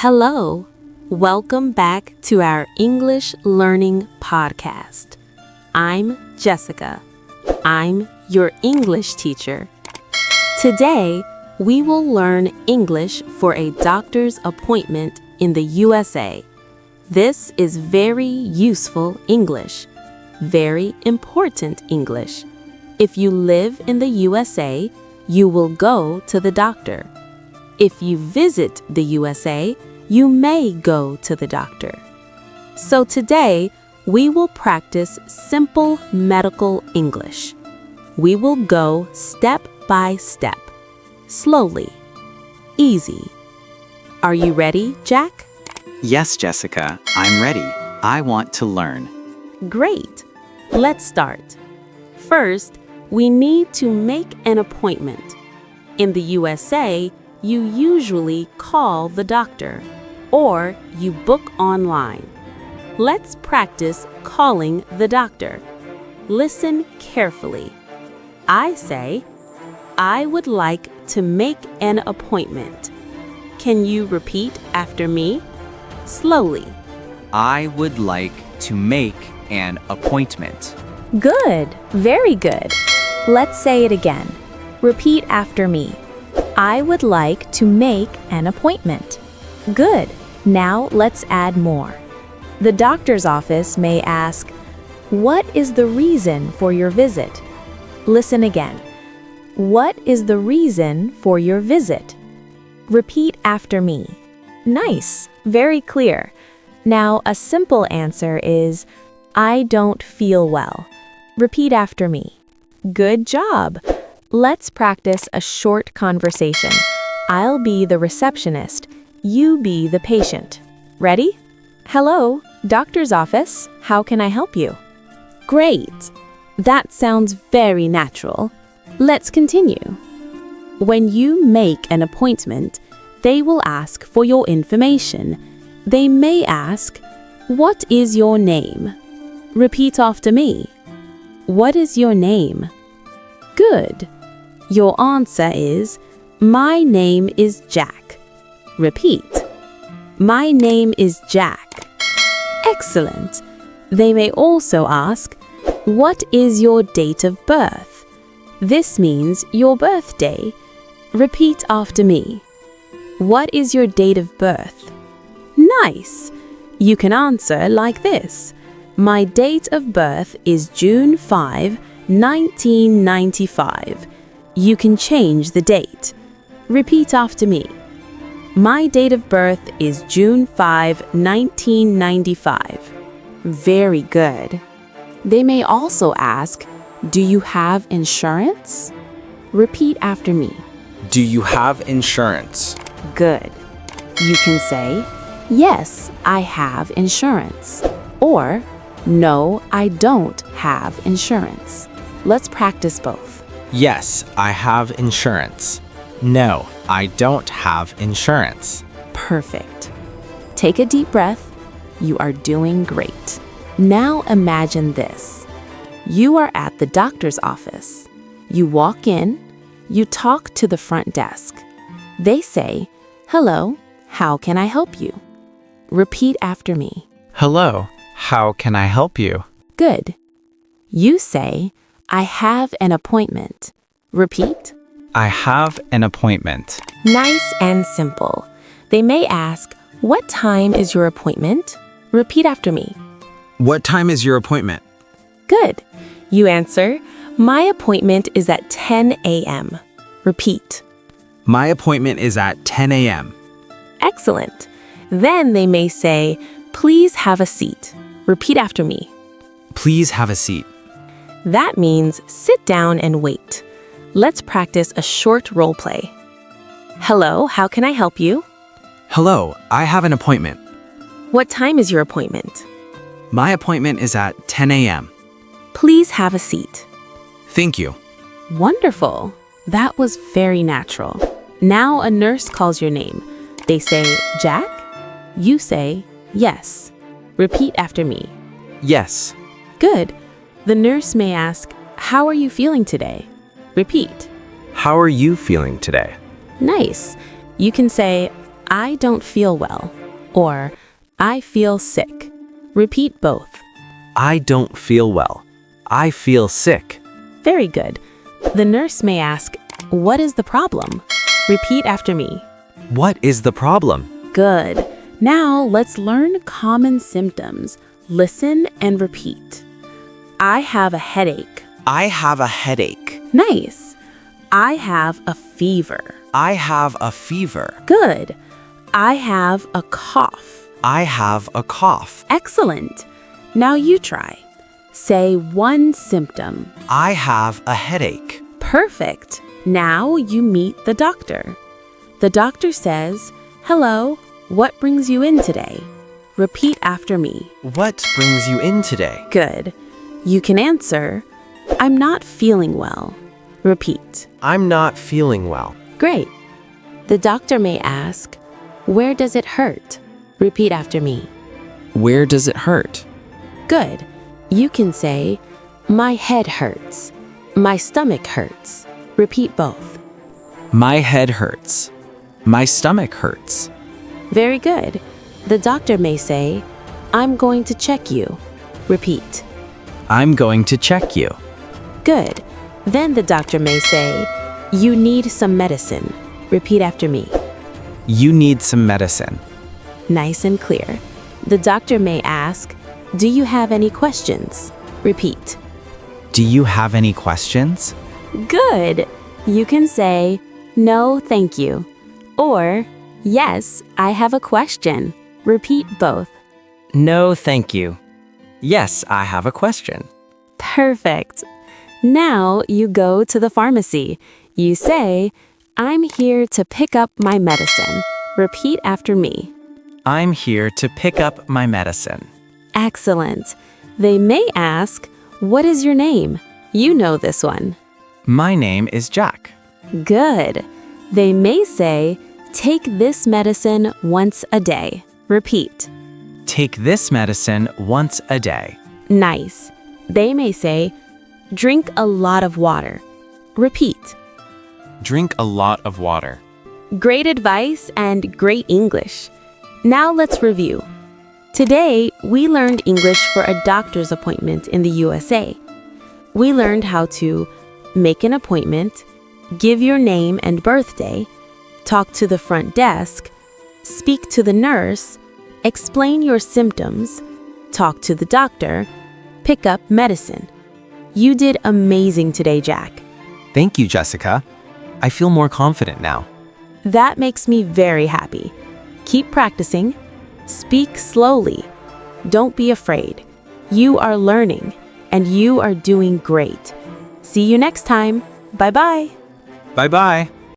Hello, welcome back to our English Learning Podcast. I'm Jessica. I'm your English teacher. Today, we will learn English for a doctor's appointment in the USA. This is very useful English, very important English. If you live in the USA, you will go to the doctor. If you visit the USA, you may go to the doctor. So today, we will practice simple medical English. We will go step by step, slowly, easy. Are you ready, Jack? Yes, Jessica, I'm ready. I want to learn. Great. Let's start. First, we need to make an appointment. In the USA, you usually call the doctor or you book online. Let's practice calling the doctor. Listen carefully. I say, I would like to make an appointment. Can you repeat after me? Slowly. I would like to make an appointment. Good, very good. Let's say it again. Repeat after me. I would like to make an appointment. Good. Now let's add more. The doctor's office may ask, what is the reason for your visit? Listen again. What is the reason for your visit? Repeat after me. Nice, very clear. Now a simple answer is, I don't feel well. Repeat after me. Good job. Let's practice a short conversation. I'll be the receptionist. You be the patient. Ready? Hello, doctor's office. How can I help you? Great. That sounds very natural. Let's continue. When you make an appointment, they will ask for your information. They may ask, what is your name? Repeat after me. What is your name? Good. Your answer is, my name is Jack. Repeat. My name is Jack. Excellent. They may also ask, what is your date of birth? This means your birthday. Repeat after me. What is your date of birth? Nice. You can answer like this. My date of birth is June 5, 1995. You can change the date. Repeat after me. My date of birth is June 5, 1995. Very good. They may also ask, do you have insurance? Repeat after me. Do you have insurance? Good. You can say, yes, I have insurance. Or, no, I don't have insurance. Let's practice both. Yes, I have insurance. No, I don't have insurance. Perfect. Take a deep breath. You are doing great. Now imagine this. You are at the doctor's office. You walk in. You talk to the front desk. They say, hello, how can I help you? Repeat after me. Hello, how can I help you? Good. You say, I have an appointment. Repeat. I have an appointment. Nice and simple. They may ask, what time is your appointment? Repeat after me. What time is your appointment? Good. You answer, my appointment is at 10 a.m. Repeat. My appointment is at 10 a.m. Excellent. Then they may say, please have a seat. Repeat after me. Please have a seat. That means sit down and wait. Let's practice a short role play. Hello, how can I help you? Hello, I have an appointment. What time is your appointment? My appointment is at 10 a.m. Please have a seat. Thank you. Wonderful. That was very natural. Now a nurse calls your name. They say, Jack? You say, yes. Repeat after me. Yes. Good. The nurse may ask, how are you feeling today? Repeat. How are you feeling today? Nice. You can say, I don't feel well, or I feel sick. Repeat both. I don't feel well. I feel sick. Very good. The nurse may ask, what is the problem? Repeat after me. What is the problem? Good. Now let's learn common symptoms. Listen and repeat. I have a headache. I have a headache. Nice. I have a fever. I have a fever. Good. I have a cough. I have a cough. Excellent. Now you try. Say one symptom. I have a headache. Perfect. Now you meet the doctor. The doctor says, hello, what brings you in today? Repeat after me. What brings you in today? Good. You can answer, I'm not feeling well. Repeat. I'm not feeling well. Great. The doctor may ask, where does it hurt? Repeat after me. Where does it hurt? Good. You can say, my head hurts. My stomach hurts. Repeat both. My head hurts. My stomach hurts. Very good. The doctor may say, I'm going to check you. Repeat. I'm going to check you. Good. Then the doctor may say, you need some medicine. Repeat after me. You need some medicine. Nice and clear. The doctor may ask, do you have any questions? Repeat. Do you have any questions? Good. You can say, no, thank you. Or, yes, I have a question. Repeat both. No, thank you. Yes, I have a question. Perfect. Now you go to the pharmacy. You say, I'm here to pick up my medicine. Repeat after me. I'm here to pick up my medicine. Excellent. They may ask, what is your name? You know this one. My name is Jack. Good. They may say, take this medicine once a day. Repeat. Take this medicine once a day. Nice. They may say, drink a lot of water. Repeat. Drink a lot of water. Great advice and great English. Now let's review. Today, we learned English for a doctor's appointment in the USA. We learned how to make an appointment, give your name and birthday, talk to the front desk, speak to the nurse, explain your symptoms, talk to the doctor, pick up medicine. You did amazing today, Jack. Thank you, Jessica. I feel more confident now. That makes me very happy. Keep practicing. Speak slowly. Don't be afraid. You are learning, and you are doing great. See you next time. Bye-bye. Bye-bye.